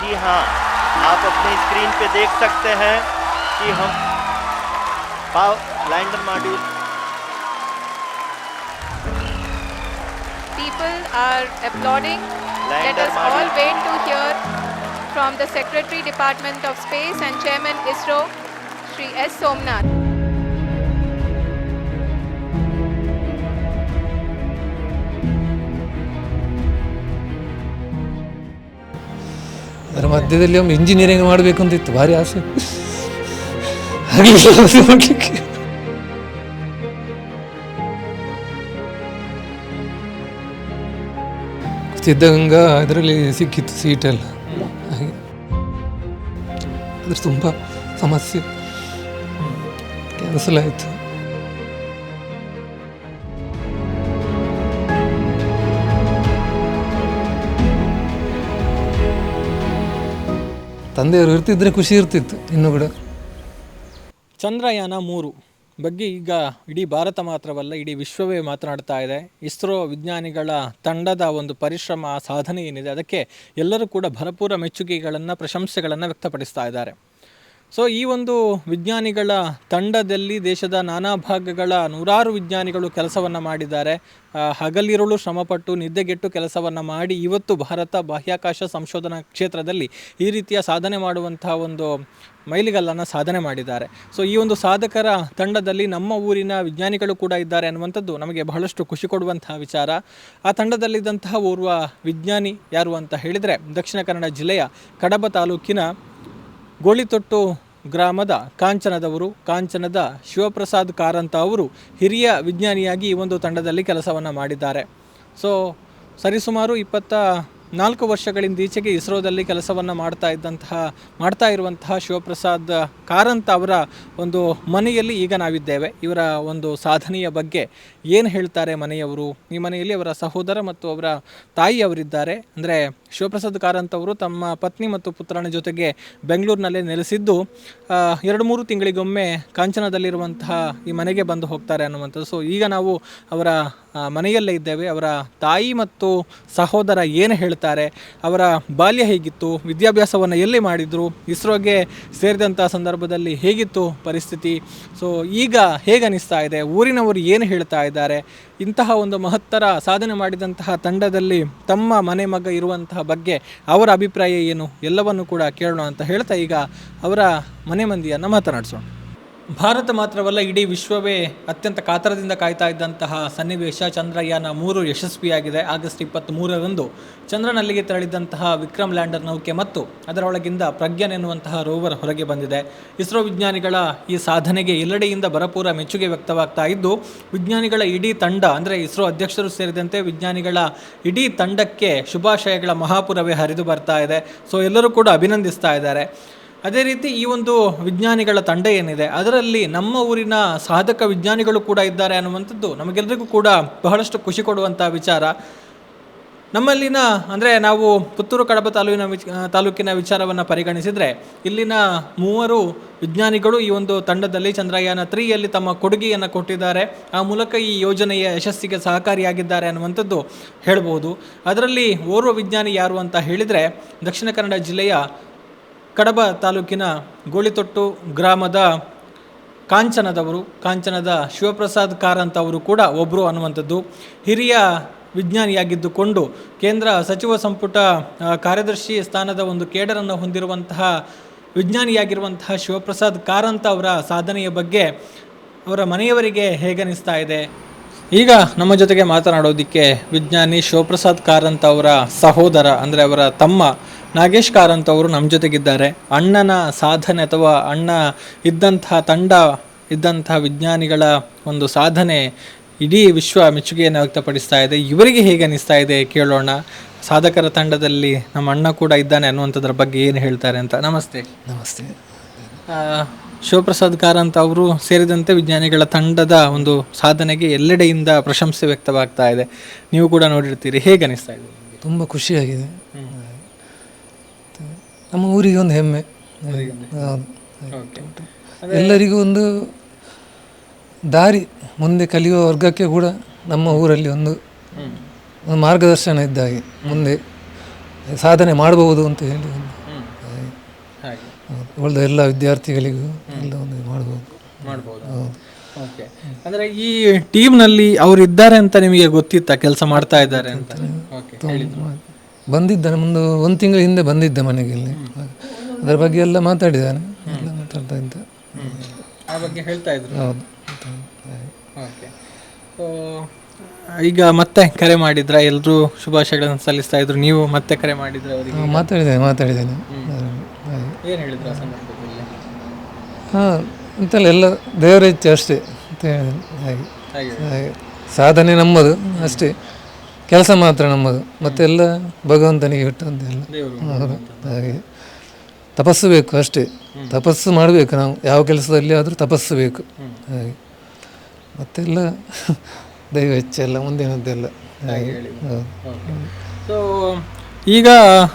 जी हाँ, आप अपनी स्क्रीन पे देख सकते हैं कि हम lander module People are applauding. Let us all wait to hear from the Secretary Department of Space and Chairman ISRO, Shri S. Somnath. ಅದರ ಮಧ್ಯದಲ್ಲಿ ಒಮ್ಮೆ ಇಂಜಿನಿಯರಿಂಗ್ ಮಾಡಬೇಕು ಅಂತ ಇತ್ತು, ಭಾರಿ ಆಸೆ. ಸಿದ್ಧಗಂಗಾ ಇದರಲ್ಲಿ ಸಿಕ್ಕಿತ್ತು ಸೀಟೆಲ್ಲ, ಹಾಗೆ ಅದ್ರ ತುಂಬ ಸಮಸ್ಯೆ, ಕ್ಯಾನ್ಸಲ್ ಆಯಿತು. ತಂದೆಯವರು ಇರ್ತಿದ್ರೆ ಖುಷಿ ಇರ್ತಿತ್ತು ಇನ್ನೂ ಕೂಡ. ಚಂದ್ರಯಾನ 3 ಬಗ್ಗೆ ಈಗ ಇಡೀ ಭಾರತ ಮಾತ್ರವಲ್ಲ, ಇಡೀ ವಿಶ್ವವೇ ಮಾತನಾಡ್ತಾ ಇದೆ. ಇಸ್ರೋ ವಿಜ್ಞಾನಿಗಳ ತಂಡದ ಒಂದು ಪರಿಶ್ರಮ, ಸಾಧನೆ ಏನಿದೆ ಅದಕ್ಕೆ ಎಲ್ಲರೂ ಕೂಡ ಭರಪೂರ ಮೆಚ್ಚುಗೆಗಳನ್ನು, ಪ್ರಶಂಸೆಗಳನ್ನು ವ್ಯಕ್ತಪಡಿಸ್ತಾ ಇದ್ದಾರೆ. ಸೊ ಈ ಒಂದು ವಿಜ್ಞಾನಿಗಳ ತಂಡದಲ್ಲಿ ದೇಶದ ನಾನಾ ಭಾಗಗಳ ನೂರಾರು ವಿಜ್ಞಾನಿಗಳು ಕೆಲಸವನ್ನು ಮಾಡಿದ್ದಾರೆ. ಹಗಲಿರುಳು ಶ್ರಮಪಟ್ಟು ನಿದ್ದೆಗೆಟ್ಟು ಕೆಲಸವನ್ನು ಮಾಡಿ ಇವತ್ತು ಭಾರತ ಬಾಹ್ಯಾಕಾಶ ಸಂಶೋಧನಾ ಕ್ಷೇತ್ರದಲ್ಲಿ ಈ ರೀತಿಯ ಸಾಧನೆ ಮಾಡುವಂತಹ ಒಂದು ಮೈಲಿಗಲ್ಲನ್ನು ಸಾಧನೆ ಮಾಡಿದ್ದಾರೆ. ಸೊ ಈ ಒಂದು ಸಾಧಕರ ತಂಡದಲ್ಲಿ ನಮ್ಮ ಊರಿನ ವಿಜ್ಞಾನಿಗಳು ಕೂಡ ಇದ್ದಾರೆ ಅನ್ನುವಂಥದ್ದು ನಮಗೆ ಬಹಳಷ್ಟು ಖುಷಿ ಕೊಡುವಂತಹ ವಿಚಾರ. ಆ ತಂಡದಲ್ಲಿದ್ದಂತಹ ಓರ್ವ ವಿಜ್ಞಾನಿ ಯಾರು ಅಂತ ಹೇಳಿದರೆ, ದಕ್ಷಿಣ ಕನ್ನಡ ಜಿಲ್ಲೆಯ ಕಡಬ ತಾಲೂಕಿನ ಗೋಳಿತೊಟ್ಟು ಗ್ರಾಮದ ಕಾಂಚನದ ಶಿವಪ್ರಸಾದ್ ಕಾರಂತ ಅವರು ಹಿರಿಯ ವಿಜ್ಞಾನಿಯಾಗಿ ಈ ಒಂದು ತಂಡದಲ್ಲಿ ಕೆಲಸವನ್ನು ಮಾಡಿದ್ದಾರೆ. ಸೊ ಸರಿಸುಮಾರು 24 ವರ್ಷಗಳಿಂದೀಚೆಗೆ ಇಸ್ರೋದಲ್ಲಿ ಕೆಲಸವನ್ನು ಮಾಡ್ತಾ ಇರುವಂತಹ ಶಿವಪ್ರಸಾದ್ ಕಾರಂತ ಅವರ ಒಂದು ಮನೆಯಲ್ಲಿ ಈಗ ನಾವಿದ್ದೇವೆ. ಇವರ ಒಂದು ಸಾಧನೆಯ ಬಗ್ಗೆ ಏನು ಹೇಳ್ತಾರೆ ಮನೆಯವರು, ಈ ಮನೆಯಲ್ಲಿ ಅವರ ಸಹೋದರ ಮತ್ತು ಅವರ ತಾಯಿಯವರಿದ್ದಾರೆ. ಅಂದರೆ ಶಿವಪ್ರಸಾದ್ ಕಾರಂತ ಅವರು ತಮ್ಮ ಪತ್ನಿ ಮತ್ತು ಪುತ್ರನ ಜೊತೆಗೆ ಬೆಂಗಳೂರಿನಲ್ಲೇ ನೆಲೆಸಿದ್ದು 2-3 ತಿಂಗಳಿಗೊಮ್ಮೆ ಕಾಂಚನದಲ್ಲಿರುವಂತಹ ಈ ಮನೆಗೆ ಬಂದು ಹೋಗ್ತಾರೆ ಅನ್ನುವಂಥದ್ದು. ಸೊ ಈಗ ನಾವು ಅವರ ಮನೆಯಲ್ಲೇ ಇದ್ದೇವೆ. ಅವರ ತಾಯಿ ಮತ್ತು ಸಹೋದರ ಏನು ಹೇಳ್ತಾರೆ, ಅವರ ಬಾಲ್ಯ ಹೇಗಿತ್ತು, ವಿದ್ಯಾಭ್ಯಾಸವನ್ನು ಎಲ್ಲಿ ಮಾಡಿದರು, ಇಸ್ರೋಗೆ ಸೇರಿದಂಥ ಸಂದರ್ಭದಲ್ಲಿ ಹೇಗಿತ್ತು ಪರಿಸ್ಥಿತಿ, ಸೊ ಈಗ ಹೇಗನಿಸ್ತಾ ಇದೆ, ಊರಿನವರು ಏನು ಹೇಳ್ತಾ ಇದ್ದಾರೆ, ಇಂತಹ ಒಂದು ಮಹತ್ತರ ಸಾಧನೆ ಮಾಡಿದಂತಹ ತಂಡದಲ್ಲಿ ತಮ್ಮ ಮನೆ ಮಗ ಇರುವಂತಹ ಬಗ್ಗೆ ಅವರ ಅಭಿಪ್ರಾಯ ಏನು ಎಲ್ಲವನ್ನು ಕೂಡ ಕೇಳೋಣ ಅಂತ ಹೇಳ್ತಾ ಈಗ ಅವರ ಮನೆ ಮಂದಿಯನ್ನು ಮಾತನಾಡಿಸೋಣ. ಭಾರತ ಮಾತ್ರವಲ್ಲ, ಇಡೀ ವಿಶ್ವವೇ ಅತ್ಯಂತ ಕಾತರದಿಂದ ಕಾಯ್ತಾ ಇದ್ದಂತಹ ಸನ್ನಿವೇಶ ಚಂದ್ರಯಾನ 3 ಯಶಸ್ವಿಯಾಗಿದೆ. ಆಗಸ್ಟ್ 23ರಂದು ಚಂದ್ರನಲ್ಲಿಗೆ ತೆರಳಿದಂತಹ ವಿಕ್ರಮ್ ಲ್ಯಾಂಡರ್ ನೌಕೆ ಮತ್ತು ಅದರೊಳಗಿಂದ ಪ್ರಜ್ಞಾನ್ ಎನ್ನುವಂತಹ ರೋವರ್ ಹೊರಗೆ ಬಂದಿದೆ. ಇಸ್ರೋ ವಿಜ್ಞಾನಿಗಳ ಈ ಸಾಧನೆಗೆ ಎಲ್ಲೆಡೆಯಿಂದ ಭರಪೂರ ಮೆಚ್ಚುಗೆ ವ್ಯಕ್ತವಾಗ್ತಾ ಇದ್ದು, ವಿಜ್ಞಾನಿಗಳ ಇಡೀ ತಂಡ ಅಂದರೆ ಇಸ್ರೋ ಅಧ್ಯಕ್ಷರು ಸೇರಿದಂತೆ ವಿಜ್ಞಾನಿಗಳ ಇಡೀ ತಂಡಕ್ಕೆ ಶುಭಾಶಯಗಳ ಮಹಾಪುರವೇ ಹರಿದು ಬರ್ತಾ ಇದೆ. ಸೊ ಎಲ್ಲರೂ ಕೂಡ ಅಭಿನಂದಿಸ್ತಾ ಇದ್ದಾರೆ. ಅದೇ ರೀತಿ ಈ ಒಂದು ವಿಜ್ಞಾನಿಗಳ ತಂಡ ಏನಿದೆ ಅದರಲ್ಲಿ ನಮ್ಮ ಊರಿನ ಸಾಧಕ ವಿಜ್ಞಾನಿಗಳು ಕೂಡ ಇದ್ದಾರೆ ಅನ್ನುವಂಥದ್ದು ನಮಗೆಲ್ಲರಿಗೂ ಕೂಡ ಬಹಳಷ್ಟು ಖುಷಿ ಕೊಡುವಂಥ ವಿಚಾರ. ನಮ್ಮಲ್ಲಿನ ಅಂದರೆ ನಾವು ಪುತ್ತೂರು ಕಡಬ ತಾಲೂಕಿನ ವಿಚಾರವನ್ನು ಪರಿಗಣಿಸಿದರೆ ಇಲ್ಲಿನ 3 ವಿಜ್ಞಾನಿಗಳು ಈ ಒಂದು ತಂಡದಲ್ಲಿ ಚಂದ್ರಯಾನ 3ಯಲ್ಲಿ ತಮ್ಮ ಕೊಡುಗೆಯನ್ನು ಕೊಟ್ಟಿದ್ದಾರೆ. ಆ ಮೂಲಕ ಈ ಯೋಜನೆಯ ಯಶಸ್ಸಿಗೆ ಸಹಕಾರಿಯಾಗಿದ್ದಾರೆ ಅನ್ನುವಂಥದ್ದು ಹೇಳ್ಬೋದು. ಅದರಲ್ಲಿ ಓರ್ವ ವಿಜ್ಞಾನಿ ಯಾರು ಅಂತ ಹೇಳಿದರೆ, ದಕ್ಷಿಣ ಕನ್ನಡ ಜಿಲ್ಲೆಯ ಕಡಬ ತಾಲೂಕಿನ ಗೋಳಿತೊಟ್ಟು ಗ್ರಾಮದ ಕಾಂಚನದ ಶಿವಪ್ರಸಾದ್ ಕಾರಂತ ಅವರು ಕೂಡ ಒಬ್ಬರು ಅನ್ನುವಂಥದ್ದು. ಹಿರಿಯ ವಿಜ್ಞಾನಿಯಾಗಿದ್ದುಕೊಂಡು ಕೇಂದ್ರ ಸಚಿವ ಸಂಪುಟ ಕಾರ್ಯದರ್ಶಿ ಸ್ಥಾನದ ಒಂದು ಕೇಡರನ್ನು ಹೊಂದಿರುವಂತಹ ವಿಜ್ಞಾನಿಯಾಗಿರುವಂತಹ ಶಿವಪ್ರಸಾದ್ ಕಾರಂತ ಅವರ ಸಾಧನೆಯ ಬಗ್ಗೆ ಅವರ ಮನೆಯವರಿಗೆ ಹೇಗನಿಸ್ತಾ ಇದೆ. ಈಗ ನಮ್ಮ ಜೊತೆಗೆ ಮಾತನಾಡೋದಕ್ಕೆ ವಿಜ್ಞಾನಿ ಶಿವಪ್ರಸಾದ್ ಕಾರಂತ ಅವರ ಸಹೋದರ ಅಂದರೆ ಅವರ ತಮ್ಮ ನಾಗೇಶ್ ಕಾರಂತ ಅವರು ನಮ್ಮ ಜೊತೆಗಿದ್ದಾರೆ. ಅಣ್ಣನ ಸಾಧನೆ ಅಥವಾ ಅಣ್ಣ ಇದ್ದಂತಹ ವಿಜ್ಞಾನಿಗಳ ಒಂದು ಸಾಧನೆ ಇಡೀ ವಿಶ್ವ ಮೆಚ್ಚುಗೆಯನ್ನು ವ್ಯಕ್ತಪಡಿಸ್ತಾ ಇದೆ. ಇವರಿಗೆ ಹೇಗೆ ಅನಿಸ್ತಾ ಇದೆ ಕೇಳೋಣ. ಸಾಧಕರ ತಂಡದಲ್ಲಿ ನಮ್ಮ ಅಣ್ಣ ಕೂಡ ಇದ್ದಾನೆ ಅನ್ನುವಂಥದ್ರ ಬಗ್ಗೆ ಏನು ಹೇಳ್ತಾರೆ ಅಂತ. ನಮಸ್ತೆ. ಶಿವಪ್ರಸಾದ್ ಕಾರಂತ ಅವರು ಸೇರಿದಂತೆ ವಿಜ್ಞಾನಿಗಳ ತಂಡದ ಒಂದು ಸಾಧನೆಗೆ ಎಲ್ಲೆಡೆಯಿಂದ ಪ್ರಶಂಸೆ ವ್ಯಕ್ತವಾಗ್ತಾ ಇದೆ. ನೀವು ಕೂಡ ನೋಡಿರ್ತೀರಿ, ಹೇಗೆ ಅನಿಸ್ತಾ ಇದೆ? ತುಂಬ ಖುಷಿಯಾಗಿದೆ. ನಮ್ಮ ಊರಿಗೆ ಒಂದು ಹೆಮ್ಮೆ, ಎಲ್ಲರಿಗೂ ಒಂದು ದಾರಿ, ಮುಂದೆ ಕಲಿಯುವ ವರ್ಗಕ್ಕೆ ಕೂಡ ನಮ್ಮ ಊರಲ್ಲಿ ಒಂದು ಮಾರ್ಗದರ್ಶನ ಇದ್ದಾಗೆ ಮುಂದೆ ಸಾಧನೆ ಮಾಡಬಹುದು ಅಂತ ಹೇಳಿ ಉಳಿದ ಎಲ್ಲ ವಿದ್ಯಾರ್ಥಿಗಳಿಗೂ ಎಲ್ಲ ಒಂದು ಮಾಡ್ಬೋದು. ಓಕೆ, ಅಂದರೆ ಈ ಟೀಮ್ನಲ್ಲಿ ಅವರು ಇದ್ದಾರೆ ಅಂತ ನಿಮಗೆ ಗೊತ್ತಿತ್ತಾ, ಕೆಲಸ ಮಾಡ್ತಾ ಇದ್ದಾರೆ ಅಂತ? ಬಂದಿದ್ದಾನೆ, ಮುಂದೆ 1 ತಿಂಗಳ ಹಿಂದೆ ಬಂದಿದ್ದೆ ಮನೆಗೆ ಇಲ್ಲಿ, ಅದರ ಬಗ್ಗೆ ಎಲ್ಲ ಮಾತಾಡಿದ್ದಾನೆ, ಎಲ್ಲ ಮಾತಾಡ್ತಾ ಇದ್ದ, ಆ ಬಗ್ಗೆ ಹೇಳ್ತಾ ಇದ್ರು. ಹೌದು. ಓಕೆ, ಸೊ ಈಗ ಮತ್ತೆ ಕರೆ ಮಾಡಿದ್ರ, ಎಲ್ಲರೂ ಶುಭಾಶಯಗಳನ್ನು ಸಲ್ಲಿಸ್ತಾ ಇದ್ರು, ನೀವು ಮತ್ತೆ ಕರೆ ಮಾಡಿದ್ರ ಅವರಿಗೆ? ಮಾತಾಡಿದ್ದೇನೆ. ಏನು ಹೇಳಿದ್ರು ಆ ಸಂದರ್ಭದಲ್ಲಿ? ಹಾಂ, ಅಂತಲ್ಲ, ಎಲ್ಲ ದೇವರ ಇಚ್ಛೆ ಅಷ್ಟೇ ಅಂತ ಹೇಳಿದ್ದೇನೆ. ಹಾಗೆ ಸಾಧನೆ ನಮ್ಮದು ಅಷ್ಟೇ, ಕೆಲಸ ಮಾತ್ರ ನಮ್ಮದು, ಮತ್ತೆಲ್ಲ ಭಗವಂತನಿಗೆ ಬಿಟ್ಟಂತೆಲ್ಲ. ಹೌದು, ಹಾಗೆ ತಪಸ್ಸು ಬೇಕು ಅಷ್ಟೇ, ತಪಸ್ಸು ಮಾಡಬೇಕು ನಾವು ಯಾವ ಕೆಲಸದಲ್ಲಿ ಆದರೂ ತಪಸ್ಸು ಬೇಕು. ಹಾಗೆ ಮತ್ತೆಲ್ಲ ದೈವ ಇಚ್ಛೆ ಎಲ್ಲ ಮುಂದಿನದ್ದೆಲ್ಲ ಹಾಗೆ. ಸೊ ಈಗ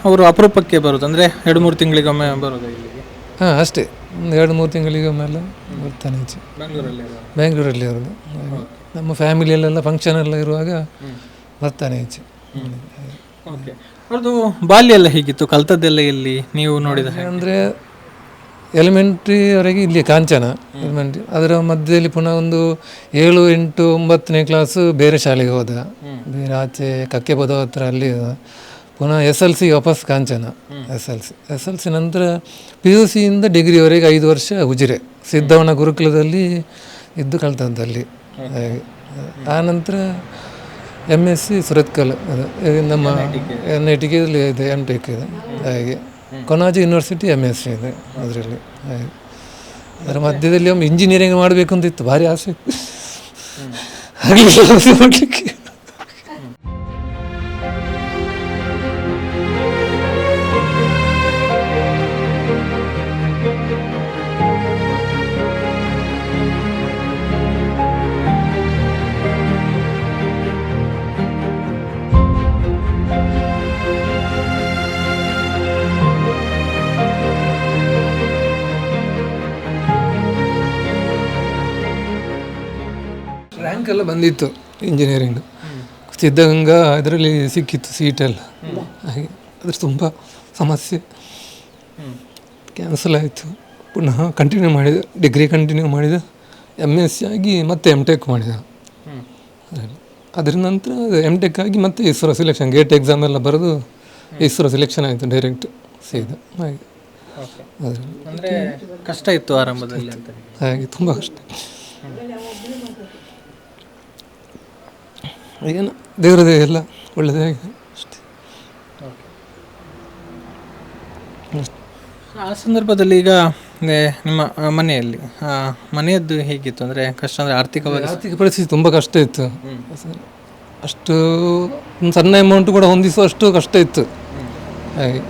ಅವರು ಅಪರೂಪಕ್ಕೆ ಬರೋದು, ಅಂದರೆ 2-3 ತಿಂಗಳಿಗೊಮ್ಮೆ ಬರೋದು ಇಲ್ಲಿಗೆ? ಹಾಂ, ಅಷ್ಟೇ, ಒಂದು 2-3 ತಿಂಗಳಿಗೊಮ್ಮೆಲ್ಲ ಬರ್ತಾನೆ ಈಚೆ. ಬೆಂಗಳೂರಲ್ಲಿ ಇರೋದು. ನಮ್ಮ ಫ್ಯಾಮಿಲಿಯಲ್ಲೆಲ್ಲ ಫಂಕ್ಷನ್ ಎಲ್ಲ ಇರುವಾಗ ಬರ್ತಾನೆ ಈಚೆ. ಓಕೆ, ಅವ್ರದ್ದು ಬಾಲ್ಯ ಎಲ್ಲ ಹೇಗಿತ್ತು, ಕಲ್ತದ್ದೆಲ್ಲ ಎಲ್ಲಿ ನೀವು ನೋಡಿದ? ಅಂದರೆ ಎಲಿಮೆಂಟ್ರಿವರೆಗೆ ಇಲ್ಲಿ ಕಾಂಚನ ಎಲಿಮೆಂಟ್ರಿ, ಅದರ ಮಧ್ಯದಲ್ಲಿ ಪುನಃ ಒಂದು 7, 8, 9ನೇ ಕ್ಲಾಸು ಬೇರೆ ಶಾಲೆಗೆ ಹೋದ, ಬೇರೆ ಆಚೆ ಕಕ್ಕೆಪದ ಹತ್ರ ಅಲ್ಲಿ ಪುನಃ SLC ವಾಪಸ್ ಕಾಂಚನ. SLC ನಂತರ PUC ಇಂದ ಡಿಗ್ರಿವರೆಗೆ 5 ವರ್ಷ ಉಜಿರೆ ಸಿದ್ದವನ ಗುರುಕುಲದಲ್ಲಿ ಇದ್ದು ಕಲ್ತದ್ದಲ್ಲಿ. ಹಾಗೆ ಆನಂತರ MSc ಸುರತ್ಕಲ್, ಅದು ನಮ್ಮ NITಗೆ ಇದೆ, MTech ಇದೆ. ಹಾಗೆ ಕೊನಾಜಿ ಯೂನಿವರ್ಸಿಟಿ MSc ಇದೆ ಅದರಲ್ಲಿ. ಹಾಗೆ ಅದರ ಮಧ್ಯದಲ್ಲಿ ಒಮ್ಮೆ ಇಂಜಿನಿಯರಿಂಗ್ ಮಾಡಬೇಕು ಅಂತ ಇತ್ತು, ಭಾರಿ ಆಸೆ ಮಾಡಲಿಕ್ಕೆ. ರ್ಯಾಂಕ್ ಎಲ್ಲ ಬಂದಿತ್ತು ಇಂಜಿನಿಯರಿಂಗ್, ಸಿದ್ಧಗಂಗಾ ಇದರಲ್ಲಿ ಸಿಕ್ಕಿತ್ತು ಸೀಟೆಲ್ಲ. ಹಾಗೆ ಅದ್ರ ತುಂಬ ಸಮಸ್ಯೆ, ಕ್ಯಾನ್ಸಲ್ ಆಯಿತು. ಪುನಃ ಕಂಟಿನ್ಯೂ ಮಾಡಿದ, ಡಿಗ್ರಿ ಕಂಟಿನ್ಯೂ ಮಾಡಿದ, MSc ಆಗಿ ಮತ್ತೆ MTech ಮಾಡಿದ. ಅದರ ನಂತರ MTech ಆಗಿ ಮತ್ತೆ ISRO ಸೆಲೆಕ್ಷನ್, ಗೇಟ್ ಎಕ್ಸಾಮ್ ಎಲ್ಲ ಬರೆದು ISRO ಸೆಲೆಕ್ಷನ್ ಆಯಿತು ಡೈರೆಕ್ಟ್ ಸೀದಾ. ಹಾಗೆ ಅಂದರೆ ಕಷ್ಟ ಇತ್ತು ಆರಂಭದಲ್ಲಿ ಅಂತ? ಹಾಗೆ ತುಂಬ ಕಷ್ಟ. ಏನು ದೇವರದೇ ಎಲ್ಲ ಒಳ್ಳೆಯದೇ ಆಗಿದೆ ಅಷ್ಟೇ. ಆ ಸಂದರ್ಭದಲ್ಲಿ ಈಗ ನಿಮ್ಮ ಮನೆಯಲ್ಲಿ ಮನೆಯದ್ದು ಹೇಗಿತ್ತು, ಅಂದರೆ ಕಷ್ಟ, ಅಂದರೆ ಆರ್ಥಿಕ ಪರಿಸ್ಥಿತಿ ತುಂಬ ಕಷ್ಟ ಇತ್ತು. ಅಷ್ಟು ಒಂದು ಸಣ್ಣ ಅಮೌಂಟ್ ಕೂಡ ಹೊಂದಿಸುವಷ್ಟು ಕಷ್ಟ ಇತ್ತು. ಹಾಗೆ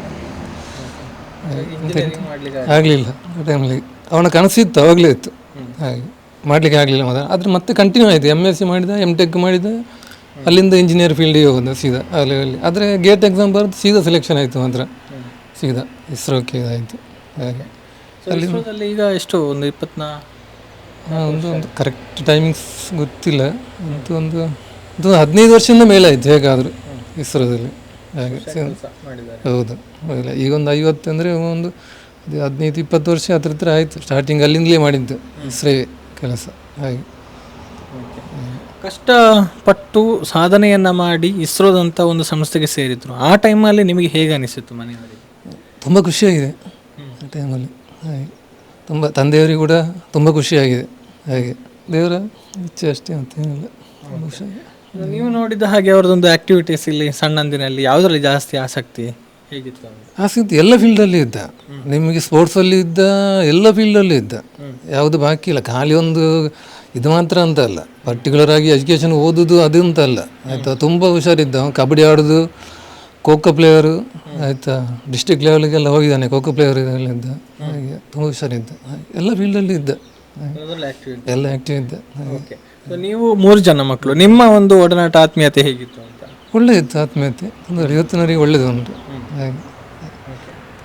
ಆಗಲಿಲ್ಲ ಆ ಟೈಮಲ್ಲಿ, ಅವನ ಕನಸಿತ್ತು ಅವಾಗಲೇ ಇತ್ತು. ಹಾಗೆ ಮಾಡಲಿಕ್ಕೆ ಆಗಲಿಲ್ಲ ಮಾತ್ರ. ಆದರೆ ಮತ್ತೆ ಕಂಟಿನ್ಯೂ ಆಯಿತು, MSc ಮಾಡಿದ, MTech ಮಾಡಿದ, ಅಲ್ಲಿಂದ ಇಂಜಿನಿಯರ್ ಫೀಲ್ಡಿಗೆ ಹೋದ ಸೀದಾ ಆ ಲೆವೆಲ್ಲಿ. ಆದರೆ ಗೇಟ್ ಎಕ್ಸಾಮ್ ಬರೆದು ಸೀದಾ ಸೆಲೆಕ್ಷನ್ ಆಯಿತು ಮಾತ್ರ, ಸೀದಾ ISROಕ್ಕೆ ಇದಾಯಿತು. ಹಾಗೆ ಅಲ್ಲಿ ಈಗ ಎಷ್ಟು, ಒಂದು 24 ಒಂದು ಕರೆಕ್ಟ್ ಟೈಮಿಂಗ್ಸ್ ಗೊತ್ತಿಲ್ಲ, ಅಂತೂ ಒಂದು 15 ವರ್ಷದಿಂದ ಮೇಲೆ ಆಯಿತು ಹೇಗಾದರೂ ISROದಲ್ಲಿ. ಹಾಗೆ ಹೌದು, ಈಗ ಒಂದು 50 ಅಂದರೆ ಒಂದು 15-20 ವರ್ಷ ಹತ್ರ ಆಯಿತು. ಸ್ಟಾರ್ಟಿಂಗ್ ಅಲ್ಲಿಂದಲೇ ಮಾಡಿದ್ದು ISRO ಕೆಲಸ. ಹಾಗೆ ಕಷ್ಟಪಟ್ಟು ಸಾಧನೆಯನ್ನು ಮಾಡಿ ISROದಂಥ ಒಂದು ಸಂಸ್ಥೆಗೆ ಸೇರಿದ್ರು. ಆ ಟೈಮಲ್ಲಿ ನಿಮಗೆ ಹೇಗೆ ಅನಿಸಿತ್ತು ಮನೆಯವರಿಗೆ? ತುಂಬ ಖುಷಿಯಾಗಿದೆ ಆ ಟೈಮಲ್ಲಿ. ಹಾಗೆ ತುಂಬ ತಂದೆಯವರಿಗೆ ಕೂಡ ತುಂಬ ಖುಷಿಯಾಗಿದೆ. ಹಾಗೆ ದೇವರ ಇಚ್ಛೆ ಅಷ್ಟೇ ಮತ್ತೇನಿಲ್ಲ. ತುಂಬ ಖುಷಿಯಾಗಿದೆ. ನೀವು ನೋಡಿದ ಹಾಗೆ ಅವ್ರದ್ದೊಂದು ಆ್ಯಕ್ಟಿವಿಟೀಸ್ ಇಲ್ಲಿ ಸಣ್ಣಂದಿನಲ್ಲಿ ಯಾವುದರಲ್ಲಿ ಜಾಸ್ತಿ ಆಸಕ್ತಿ ಹೇಗಿತ್ತು? ಆಸಕ್ತಿ ಎಲ್ಲ ಫೀಲ್ಡಲ್ಲಿ ಇದ್ದ, ನಿಮಗೆ ಸ್ಪೋರ್ಟ್ಸಲ್ಲಿ ಇದ್ದ, ಎಲ್ಲ ಫೀಲ್ಡಲ್ಲಿ ಇದ್ದ, ಯಾವುದು ಬಾಕಿ ಇಲ್ಲ. ಖಾಲಿ ಒಂದು ಇದು ಮಾತ್ರ ಅಂತ ಅಲ್ಲ, ಪರ್ಟಿಕ್ಯುಲರ್ ಆಗಿ ಎಜುಕೇಷನ್ ಓದೋದು ಅದು ಅಂತ ಅಲ್ಲ ಆಯಿತಾ. ತುಂಬ ಹುಷಾರಿದ್ದ, ಕಬಡ್ಡಿ ಆಡೋದು, ಖೋಖೋ ಪ್ಲೇಯರು ಆಯಿತಾ, ಡಿಸ್ಟ್ರಿಕ್ಟ್ ಲೆವೆಲ್ಗೆಲ್ಲ ಹೋಗಿದ್ದಾನೆ, ಖೋಖೋ ಪ್ಲೇಯರ್ ಇದ್ದ. ಹಾಗೆ ತುಂಬ ಹುಷಾರಿದ್ದ, ಎಲ್ಲ ಫೀಲ್ಡಲ್ಲಿ ಇದ್ದ, ಎಲ್ಲ ಆ್ಯಕ್ಟಿವ್ ಇದ್ದ. ನೀವು 3 ಜನ ಮಕ್ಕಳು, ನಿಮ್ಮ ಒಂದು ಒಡನಾಟ ಆತ್ಮೀಯತೆ ಹೇಗಿತ್ತು ಅಂತ? ಒಳ್ಳೆ ಇತ್ತು ಆತ್ಮೀಯತೆ, ಅಂದರೆ ಇವತ್ತಿನವರಿಗೆ ಒಳ್ಳೆಯದು ಉಂಟು. ಹಾಗೆ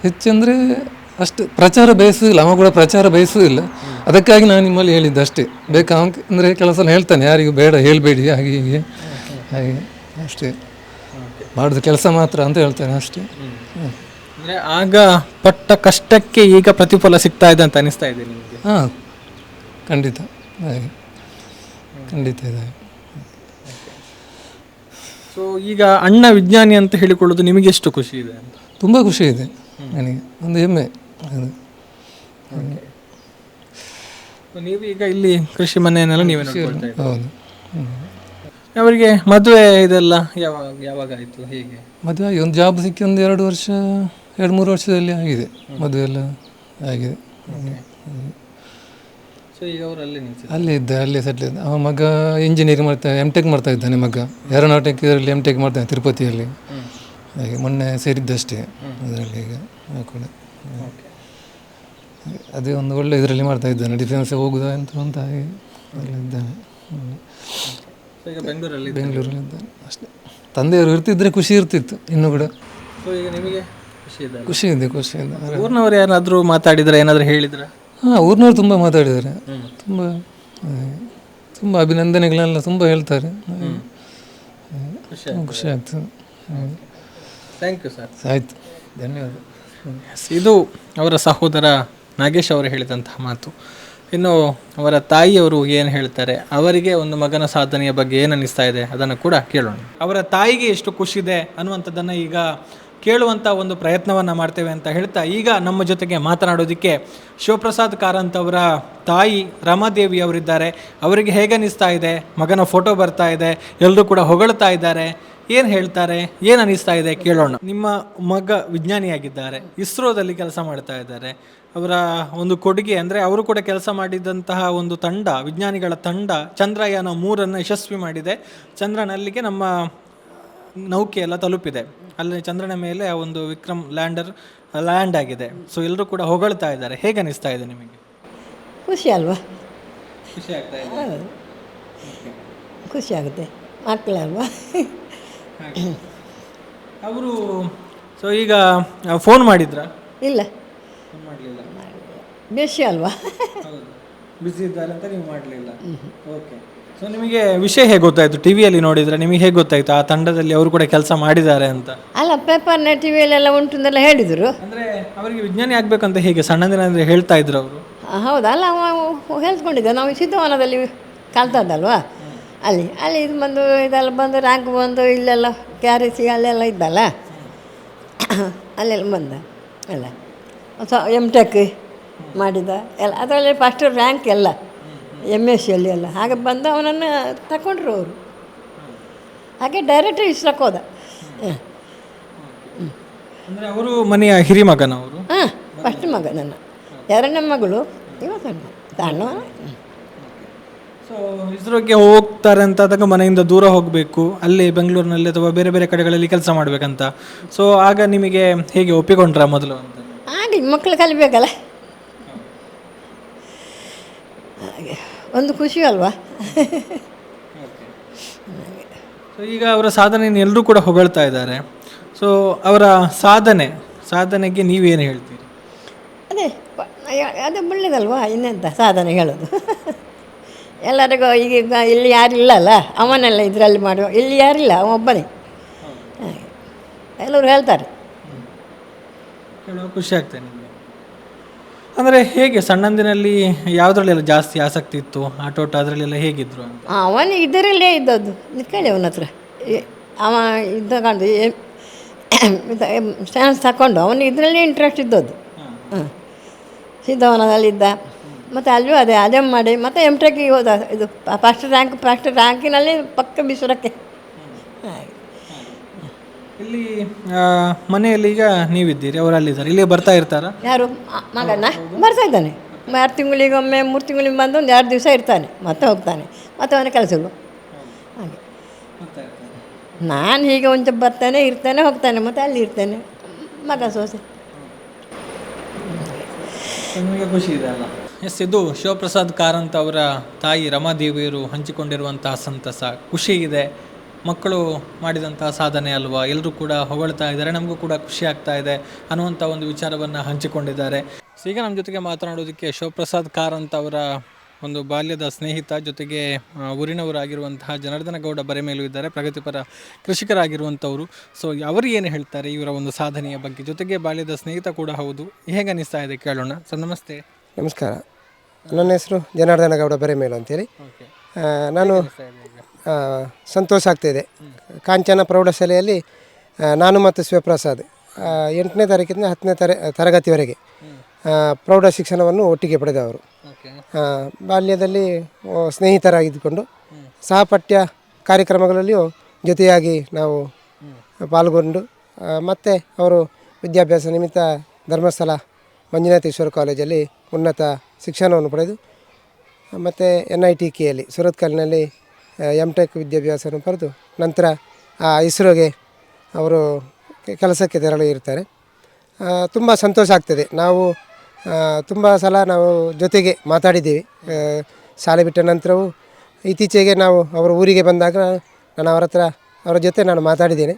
ಹೆಚ್ಚಂದರೆ ಅಷ್ಟು ಪ್ರಚಾರ ಬಯಸುವುದಿಲ್ಲ, ಅವ ಕೂಡ ಪ್ರಚಾರ ಬಯಸುವುದಿಲ್ಲ. ಅದಕ್ಕಾಗಿ ನಾನು ನಿಮ್ಮಲ್ಲಿ ಹೇಳಿದ್ದೆ ಅಷ್ಟೇ. ಬೇಕಾ ಅಂದರೆ ಕೆಲಸ ಹೇಳ್ತಾನೆ, ಯಾರಿಗೂ ಬೇಡ ಹೇಳಬೇಡಿ ಹಾಗೆ ಹೀಗೆ, ಹಾಗೆ ಅಷ್ಟೇ ಮಾಡೋದು ಕೆಲಸ ಮಾತ್ರ ಅಂತ ಹೇಳ್ತಾನೆ ಅಷ್ಟೇ. ಅಂದರೆ ಆಗ ಪಟ್ಟ ಕಷ್ಟಕ್ಕೆ ಈಗ ಪ್ರತಿಫಲ ಸಿಗ್ತಾ ಇದೆ ಅಂತ ಅನಿಸ್ತಾ ಇದೆ ನಿಮಗೆ? ಹಾಂ, ಖಂಡಿತ ಹಾಗೆ, ಖಂಡಿತ ಇದೆ. ಸೊ ಈಗ ಅಣ್ಣ ವಿಜ್ಞಾನಿ ಅಂತ ಹೇಳಿಕೊಳ್ಳೋದು ನಿಮಗೆ ಎಷ್ಟು ಖುಷಿ ಇದೆ ಅಂತ? ತುಂಬ ಖುಷಿ ಇದೆ ನನಗೆ, ಒಂದು ಹೆಮ್ಮೆ ಅದು. ನೀವು ಈಗ ಇಲ್ಲಿ ಕೃಷಿ ಮನೆಯನ್ನೆಲ್ಲ ನೀವೇ ನೋಡ್ಕೊಳ್ತಾ ಇದ್ದೀರಾ? ಹೌದು. ಅವರಿಗೆ ಮದುವೆ ಇದೆಲ್ಲ ಯಾವಾಗ ಆಯಿತು, ಹೇಗೆ? ಮದುವೆ ಆಗಿ ಒಂದು ಜಾಬ್ ಸಿಕ್ಕಿ ಒಂದು 2-3 ವರ್ಷದಲ್ಲಿ ಆಗಿದೆ, ಮದುವೆ ಎಲ್ಲ ಆಗಿದೆ. ಸೊ ಈಗ ಅವರಲ್ಲೇ ಅಲ್ಲೇ ಇದ್ದ, ಅಲ್ಲೇ ಸೆಟ್ಲ್ ಇದ್ದ. ಅವ ಮಗ ಇಂಜಿನಿಯರಿಂಗ್ M.Tech ಮಾಡ್ತಾ ಇದ್ದಾನೆ. ಮಗ ಏರೋನಾಟಿಕ್ ಇದರಲ್ಲಿ M.Tech ಮಾಡ್ತಾನೆ ತಿರುಪತಿಯಲ್ಲಿ. ಹಾಗೆ ಮೊನ್ನೆ ಸೇರಿದ್ದಷ್ಟೇ ಅದರಲ್ಲಿ. ಈಗ ಕೂಡ ಅದೇ ಒಂದು ಒಳ್ಳೆ ಇದರಲ್ಲಿ ಮಾಡ್ತಾ ಇದ್ದಾನೆ, ಡಿಫೆನ್ಸ್ ಹೋಗುದಾ ಅಂತ ಹಾಗೆ ಇದ್ದಾನೆ. ಈಗ ಬೆಂಗಳೂರಲ್ಲಿ ಇದ್ದಾನೆ ಅಷ್ಟೇ. ತಂದೆಯವರು ಇರ್ತಿದ್ರೆ ಖುಷಿ ಇರ್ತಿತ್ತು ಇನ್ನೂ ಕೂಡ. ಸೊ ಈಗ ನಿಮಗೆ ಖುಷಿ ಇದೆ? ಖುಷಿ ಇದೆ. ಊರಿನವ್ರು ಏನಾದರೂ ಮಾತಾಡಿದ್ರೆ, ಏನಾದರೂ ಹೇಳಿದ್ರ? ಹಾಂ, ಊರಿನವ್ರು ತುಂಬ ಮಾತಾಡಿದ್ದಾರೆ, ತುಂಬ ಅಭಿನಂದನೆಗಳೆಲ್ಲ ತುಂಬ ಹೇಳ್ತಾರೆ. ಖುಷಿ ಆಗ್ತದೆ. Thank you sir. ಆಯಿತು, ಧನ್ಯವಾದ. ಇದು ಅವರ ಸಹೋದರ ನಾಗೇಶ್ ಅವರು ಹೇಳಿದಂತಹ ಮಾತು. ಇನ್ನು ಅವರ ತಾಯಿಯವರು ಏನು ಹೇಳ್ತಾರೆ, ಅವರಿಗೆ ಒಂದು ಮಗನ ಸಾಧನೆಯ ಬಗ್ಗೆ ಏನು ಅನ್ನಿಸ್ತಾ ಇದೆ ಅದನ್ನು ಕೂಡ ಕೇಳೋಣ. ಅವರ ತಾಯಿಗೆ ಎಷ್ಟು ಖುಷಿದೆ ಅನ್ನುವಂಥದ್ದನ್ನು ಈಗ ಕೇಳುವಂಥ ಒಂದು ಪ್ರಯತ್ನವನ್ನು ಮಾಡ್ತೇವೆ ಅಂತ ಹೇಳ್ತಾ, ಈಗ ನಮ್ಮ ಜೊತೆಗೆ ಮಾತನಾಡೋದಕ್ಕೆ ಶಿವಪ್ರಸಾದ್ ಕಾರಂತ್ ಅವರ ತಾಯಿ ರಮಾದೇವಿ ಅವರಿದ್ದಾರೆ. ಅವರಿಗೆ ಹೇಗೆ ಅನ್ನಿಸ್ತಾ ಇದೆ, ಮಗನ ಫೋಟೋ ಬರ್ತಾ ಇದೆ, ಎಲ್ಲರೂ ಕೂಡ ಹೊಗಳ್ತಾ ಇದ್ದಾರೆ, ಏನು ಹೇಳ್ತಾರೆ, ಏನು ಅನ್ನಿಸ್ತಾ ಇದೆ ಕೇಳೋಣ. ನಿಮ್ಮ ಮಗ ವಿಜ್ಞಾನಿಯಾಗಿದ್ದಾರೆ, ಇಸ್ರೋದಲ್ಲಿ ಕೆಲಸ ಮಾಡ್ತಾ ಇದ್ದಾರೆ. ಅವರ ಒಂದು ಕೊಡುಗೆ ಅಂದರೆ ಅವರು ಕೂಡ ಕೆಲಸ ಮಾಡಿದಂತಹ ಒಂದು ತಂಡ, ವಿಜ್ಞಾನಿಗಳ ತಂಡ ಚಂದ್ರಯಾನ 3 ಯಶಸ್ವಿ ಮಾಡಿದೆ. ಚಂದ್ರನಲ್ಲಿಗೆ ನಮ್ಮ ನೌಕೆ ಎಲ್ಲ ತಲುಪಿದೆ. ಅಲ್ಲಿ ಚಂದ್ರನ ಮೇಲೆ ಆ ಒಂದು ವಿಕ್ರಮ್ ಲ್ಯಾಂಡ್ ಆಗಿದೆ. ಸೊ ಎಲ್ಲರೂ ಕೂಡ ಹೊಗಳ್ತಾ ಇದ್ದಾರೆ. ಹೇಗೆ ಅನ್ನಿಸ್ತಾ ಇದೆ ನಿಮಗೆ? ಖುಷಿ ಅಲ್ವಾ? ಖುಷಿ ಆಗ್ತಾ ಇದೆ. ಖುಷಿ ಆಗುತ್ತೆ, ಮಕ್ಕಳಲ್ವಾ. ಅವರು ಸೊ ಈಗ ಫೋನ್ ಮಾಡಿದ್ರಾ? ಇಲ್ಲ, ಫೋನ್ ಮಾಡಲಿಲ್ಲ. ಬೇಷಿ ಅಲ್ವಾ. ಬಿಸಿ ಇದ್ದಾರೆ ಅಂತ ನೀವು ಮಾಡಲಿಲ್ಲ. ಓಕೆ. ಸೊ ನಿಮಗೆ ವಿಷಯ ಹೇಗೆ ಗೊತ್ತಾಯಿತು? ಟಿ ವಿಯಲ್ಲಿ ನೋಡಿದ್ರೆ ನಿಮಗೆ ಹೇಗೆ ಗೊತ್ತಾಯಿತು ಆ ತಂಡದಲ್ಲಿ ಅವರು ಕೂಡ ಕೆಲಸ ಮಾಡಿದ್ದಾರೆ ಅಂತ? ಅಲ್ಲ, ಪೇಪರ್ನ ಟಿ ವಿಯಲ್ಲೆಲ್ಲ ಉಂಟು ಅಂತೆಲ್ಲ ಹೇಳಿದರು. ಅಂದರೆ ಅವರಿಗೆ ವಿಜ್ಞಾನಿ ಆಗಬೇಕಂತ ಹೇಗೆ ಸಣ್ಣದಿನ ಅಂದರೆ ಹೇಳ್ತಾ ಇದ್ರು ಅವರು? ಹೌದಾ? ಅಲ್ಲ, ಹೇಳ್ಕೊಂಡಿದ್ದೆ. ನಾವು ಸಿದ್ಧವನದಲ್ಲಿ ಕಲ್ತದ್ದಲ್ವಾ, ಅಲ್ಲಿ ಇದು ಬಂದು ಇದೆಲ್ಲ ಬಂದು ರ್ಯಾಂಕ್ ಬಂದು ಇಲ್ಲೆಲ್ಲ KRC ಅಲ್ಲೆಲ್ಲ ಇದ್ದಲ್ಲ, ಅಲ್ಲೆಲ್ಲ ಬಂದ ಅಲ್ಲ. M.Tech ಮಾಡಿದ ಎಲ್ಲ, ಅದರಲ್ಲಿ ಫಸ್ಟ್ ರ್ಯಾಂಕ್ ಎಲ್ಲ MSc ಎಲ್ಲ ಹಾಗೆ ಬಂದು ಅವನನ್ನು ತಗೊಂಡ್ರು ಅವರು. ಹಾಗೆ ಡೈರೆಕ್ಟ್ ಇಸ್ರೋಕ್ಕೆ ಹೋದ. ಅಂದರೆ ಅವರು ಮನೆಯ ಹಿರಿಮಗನವರು? ಹಾಂ, ಫಸ್ಟ್ ಮಗ ನನ್ನ, 2ನೇ ಮಗಳು ಇವ ಸಣ್ಣ. ಸೊ ಇಸ್ರೋಕ್ಕೆ ಹೋಗ್ತಾರೆ ಅಂತ ಆದಾಗ ಮನೆಯಿಂದ ದೂರ ಹೋಗಬೇಕು, ಅಲ್ಲಿ ಬೆಂಗಳೂರಿನಲ್ಲಿ ಅಥವಾ ಬೇರೆ ಬೇರೆ ಕಡೆಗಳಲ್ಲಿ ಕೆಲಸ ಮಾಡಬೇಕಂತ. ಸೊ ಆಗ ನಿಮಗೆ ಹೇಗೆ ಒಪ್ಪಿಕೊಂಡ್ರ ಮೊದಲು ಅಂತ? ಹಾಗೆ ಮಕ್ಕಳು ಕಲಿಬೇಕಲ್ಲ, ಹಾಗೆ ಒಂದು ಖುಷಿ ಅಲ್ವಾ. ಸೊ ಈಗ ಅವರ ಸಾಧನೆಯನ್ನು ಎಲ್ಲರೂ ಕೂಡ ಹೊಗಳ್ತಾ ಇದ್ದಾರೆ. ಸೊ ಅವರ ಸಾಧನೆಗೆ ನೀವೇನು ಹೇಳ್ತೀರಿ? ಅದೇ ಒಳ್ಳೆಯದಲ್ವಾ, ಇನ್ನೆಂತ ಸಾಧನೆ ಹೇಳೋದು. ಎಲ್ಲರಿಗೂ ಈಗ ಇಲ್ಲಿ ಯಾರಿಲ್ಲಲ್ಲ, ಅವನೆಲ್ಲ ಇದರಲ್ಲಿ ಮಾಡುವ, ಇಲ್ಲಿ ಯಾರಿಲ್ಲ, ಅವ ಒಬ್ಬನೇ. ಹಾಗೆ ಎಲ್ಲರೂ ಹೇಳ್ತಾರೆ. ಹೇಳುವ ಖುಷಿ ಆಗ್ತದೆ ನಿಮಗೆ? ಅಂದರೆ ಹೇಗೆ ಸಣ್ಣಂದಿನಲ್ಲಿ ಯಾವುದ್ರಲ್ಲೆಲ್ಲ ಜಾಸ್ತಿ ಆಸಕ್ತಿ ಇತ್ತು, ಆಟೋಟ ಅದರಲ್ಲೆಲ್ಲ ಹೇಗಿದ್ರು ಅಂತ? ಅವನಿಗೆ ಇದರಲ್ಲೇ ಇದ್ದದ್ದು, ನಿತ್ಕೊಳ್ಳಿ ಅವನ ಹತ್ರ. ಅವ ತಗೊಂಡು ಸೈನ್ಸ್ ತಗೊಂಡು ಅವನಿಗೆ ಇದರಲ್ಲೇ ಇಂಟ್ರೆಸ್ಟ್ ಇದ್ದದ್ದು. ಹಾಂ, ಸಿದ್ಧವನದಲ್ಲಿದ್ದ. ಮತ್ತು ಅಲ್ಲೂ ಅದೇ ಮಾಡಿ ಮತ್ತೆ M.Tech ಹೋದ. ಇದು ಫಸ್ಟ್ ರ್ಯಾಂಕಿನಲ್ಲಿ ಪಕ್ಕ ಬಿಸಿರಕ್ಕೆ. ಹಾಗೆ ಇಲ್ಲಿ ಮನೆಯಲ್ಲಿ ಈಗ ನೀವಿದ್ದೀರಿ, ಅವರಲ್ಲಿದ್ದಾರೆ, ಇಲ್ಲಿಗೆ ಬರ್ತಾ ಇರ್ತಾರಾ? ಯಾರು? ಮಗನ ಬರ್ತಾ ಇದ್ದಾನೆ. 2 ತಿಂಗಳಿಗೊಮ್ಮೆ 3 ತಿಂಗಳಿಗೆ ಬಂದು ಒಂದು 2 ದಿವಸ ಇರ್ತಾನೆ, ಮತ್ತೆ ಹೋಗ್ತಾನೆ, ಮತ್ತೆ ಅವನ ಕೆಲಸಗಳು. ಹಾಗೆ ನಾನು ಹೀಗೆ ಒಂಚ ಬರ್ತಾನೆ, ಇರ್ತಾನೆ, ಹೋಗ್ತಾನೆ, ಮತ್ತು ಅಲ್ಲಿ ಇರ್ತೇನೆ. ಮಗ ಸೋಸೆ. ನಿಮಗೆ ಖುಷಿ ಇದೆ ಅಲ್ಲ? ಎಸ್, ಇದು ಶಿವಪ್ರಸಾದ್ ಕಾರಂತ್ ಅವರ ತಾಯಿ ರಮಾದೇವಿಯರು ಹಂಚಿಕೊಂಡಿರುವಂತಹ ಸಂತಸ. ಖುಷಿ ಇದೆ, ಮಕ್ಕಳು ಮಾಡಿದಂತಹ ಸಾಧನೆ ಅಲ್ವಾ, ಎಲ್ಲರೂ ಕೂಡ ಹೊಗಳ್ತಾ ಇದ್ದಾರೆ, ನಮಗೂ ಕೂಡ ಖುಷಿ ಆಗ್ತಾ ಇದೆ ಅನ್ನುವಂಥ ಒಂದು ವಿಚಾರವನ್ನು ಹಂಚಿಕೊಂಡಿದ್ದಾರೆ. ಈಗ ನಮ್ಮ ಜೊತೆಗೆ ಮಾತನಾಡೋದಕ್ಕೆ ಶಿವಪ್ರಸಾದ್ ಕಾರಂತ್ ಅವರ ಒಂದು ಬಾಲ್ಯದ ಸ್ನೇಹಿತ, ಜೊತೆಗೆ ಊರಿನವರಾಗಿರುವಂತಹ ಜನಾರ್ದನ ಗೌಡ ಬರೆಮೇಲು ಇದ್ದಾರೆ, ಪ್ರಗತಿಪರ ಕೃಷಿಕರಾಗಿರುವಂಥವರು. ಸೊ ಅವರು ಏನು ಹೇಳ್ತಾರೆ ಇವರ ಒಂದು ಸಾಧನೆಯ ಬಗ್ಗೆ, ಜೊತೆಗೆ ಬಾಲ್ಯದ ಸ್ನೇಹಿತ ಕೂಡ ಹೌದು. ಹೇಗೆ ಅನಿಸ್ತಾ ಇದೆ ಕೇಳೋಣ. ಸರ್ ನಮಸ್ತೆ. ನಮಸ್ಕಾರ. ನನ್ನ ಹೆಸರು ಜನಾರ್ದನ ಗೌಡ ಬರೆಮೇಲು ಅಂತೇಳಿ. ನಾನು ಸಂತೋಷ ಆಗ್ತಾಯಿದೆ. ಕಾಂಚನ ಪ್ರೌಢಶಾಲೆಯಲ್ಲಿ ನಾನು ಮತ್ತು ಶಿವಪ್ರಸಾದ್ 8ನೇ ತಾರೀಕಿಂದ 10ನೇ ತರಗತಿವರೆಗೆ ಪ್ರೌಢ ಶಿಕ್ಷಣವನ್ನು ಒಟ್ಟಿಗೆ ಪಡೆದವರು. ಬಾಲ್ಯದಲ್ಲಿ ಸ್ನೇಹಿತರಾಗಿದ್ದುಕೊಂಡು ಸಹಪಠ್ಯ ಕಾರ್ಯಕ್ರಮಗಳಲ್ಲಿಯೂ ಜೊತೆಯಾಗಿ ನಾವು ಪಾಲ್ಗೊಂಡು ಮತ್ತು ಅವರು ವಿದ್ಯಾಭ್ಯಾಸ ನಿಮಿತ್ತ ಧರ್ಮಸ್ಥಳ ಮಂಜುನಾಥೇಶ್ವರ ಕಾಲೇಜಲ್ಲಿ ಉನ್ನತ ಶಿಕ್ಷಣವನ್ನು ಪಡೆದು ಮತ್ತು NITKಯಲ್ಲಿ ಸುರತ್ಕಲ್ನಲ್ಲಿ MTech ವಿದ್ಯಾಭ್ಯಾಸವನ್ನು ಪಡೆದು ನಂತರ ಇಸ್ರೋಗೆ ಅವರು ಕೆಲಸಕ್ಕೆ ತೆರಳಿರ್ತಾರೆ. ತುಂಬ ಸಂತೋಷ ಆಗ್ತದೆ. ನಾವು ತುಂಬ ಸಲ ನಾವು ಜೊತೆಗೆ ಮಾತಾಡಿದ್ದೀವಿ. ಶಾಲೆ ಬಿಟ್ಟ ನಂತರವೂ ಇತ್ತೀಚೆಗೆ ನಾವು ಅವರ ಊರಿಗೆ ಬಂದಾಗ ನಾನು ಅವರ ಜೊತೆ ನಾನು ಮಾತಾಡಿದ್ದೇನೆ.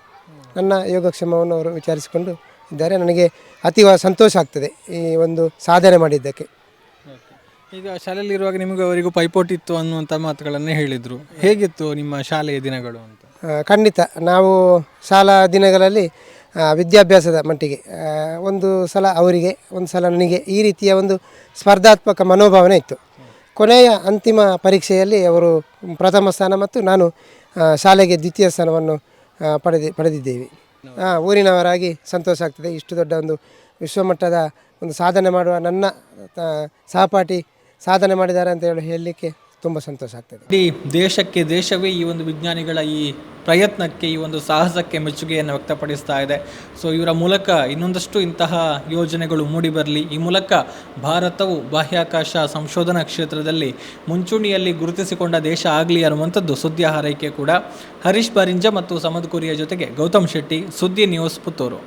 ನನ್ನ ಯೋಗಕ್ಷೇಮವನ್ನು ಅವರು ವಿಚಾರಿಸಿಕೊಂಡು ಇದ್ದಾರೆ. ನನಗೆ ಅತಿ ಸಂತೋಷ ಆಗ್ತದೆ ಈ ಒಂದು ಸಾಧನೆ ಮಾಡಿದ್ದಕ್ಕೆ. ಈಗ ಶಾಲೆಯಲ್ಲಿರುವಾಗ ನಿಮಗೆ ಅವರಿಗೂ ಪೈಪೋಟಿ ಇತ್ತು ಅನ್ನುವಂಥ ಮಾತುಗಳನ್ನೇ ಹೇಳಿದರು. ಹೇಗಿತ್ತು ನಿಮ್ಮ ಶಾಲೆಯ ದಿನಗಳು ಅಂತ? ಖಂಡಿತ. ನಾವು ಶಾಲಾ ದಿನಗಳಲ್ಲಿ ವಿದ್ಯಾಭ್ಯಾಸದ ಮಟ್ಟಿಗೆ ಒಂದು ಸಲ ಅವರಿಗೆ, ಒಂದು ಸಲ ನನಗೆ, ಈ ರೀತಿಯ ಒಂದು ಸ್ಪರ್ಧಾತ್ಮಕ ಮನೋಭಾವನೆ ಇತ್ತು. ಕೊನೆಯ ಅಂತಿಮ ಪರೀಕ್ಷೆಯಲ್ಲಿ ಅವರು ಪ್ರಥಮ ಸ್ಥಾನ ಮತ್ತು ನಾನು ಶಾಲೆಗೆ ದ್ವಿತೀಯ ಸ್ಥಾನವನ್ನು ಪಡೆದಿದ್ದೇವೆ. ಊರಿನವರಾಗಿ ಸಂತೋಷ ಆಗ್ತದೆ. ಇಷ್ಟು ದೊಡ್ಡ ಒಂದು ವಿಶ್ವಮಟ್ಟದ ಒಂದು ಸಾಧನೆ ಮಾಡುವ ನನ್ನ ಸಹಪಾಠಿ ಸಾಧನೆ ಮಾಡಿದ್ದಾರೆ ಅಂತ ಹೇಳಲಿಕ್ಕೆ ತುಂಬ ಸಂತೋಷ ಆಗ್ತದೆ. ಇಡೀ ದೇಶವೇ ಈ ಒಂದು ವಿಜ್ಞಾನಿಗಳ ಈ ಪ್ರಯತ್ನಕ್ಕೆ, ಈ ಒಂದು ಸಾಹಸಕ್ಕೆ ಮೆಚ್ಚುಗೆಯನ್ನು ವ್ಯಕ್ತಪಡಿಸ್ತಾ ಇದೆ. ಸೊ ಇವರ ಮೂಲಕ ಇನ್ನೊಂದಷ್ಟು ಇಂತಹ ಯೋಜನೆಗಳು ಮೂಡಿಬರಲಿ. ಈ ಮೂಲಕ ಭಾರತವು ಬಾಹ್ಯಾಕಾಶ ಸಂಶೋಧನಾ ಕ್ಷೇತ್ರದಲ್ಲಿ ಮುಂಚೂಣಿಯಲ್ಲಿ ಗುರುತಿಸಿಕೊಂಡ ದೇಶ ಆಗಲಿ ಅನ್ನುವಂಥದ್ದು ಸುದ್ದಿಯ ಹಾರೈಕೆ ಕೂಡ. ಹರೀಶ್ ಬಾರಿಂಜ ಮತ್ತು ಸಮದ್ ಕುರಿಯ ಜೊತೆಗೆ ಗೌತಮ್ ಶೆಟ್ಟಿ, ಸುದ್ದಿ ನ್ಯೂಸ್, ಪುತ್ತೂರು.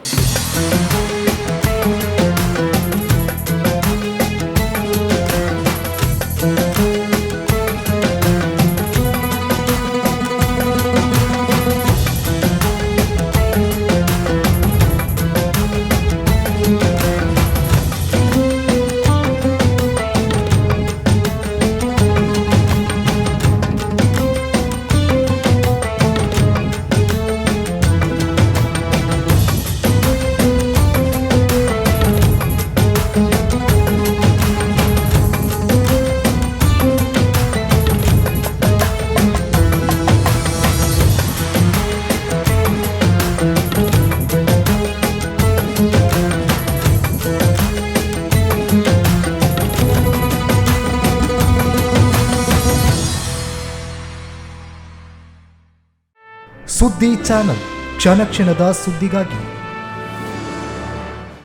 ಸುದ್ದಿ ಚಾನಲ್, ಕ್ಷಣ ಕ್ಷಣದ ಸುದ್ದಿಗಾಗಿ.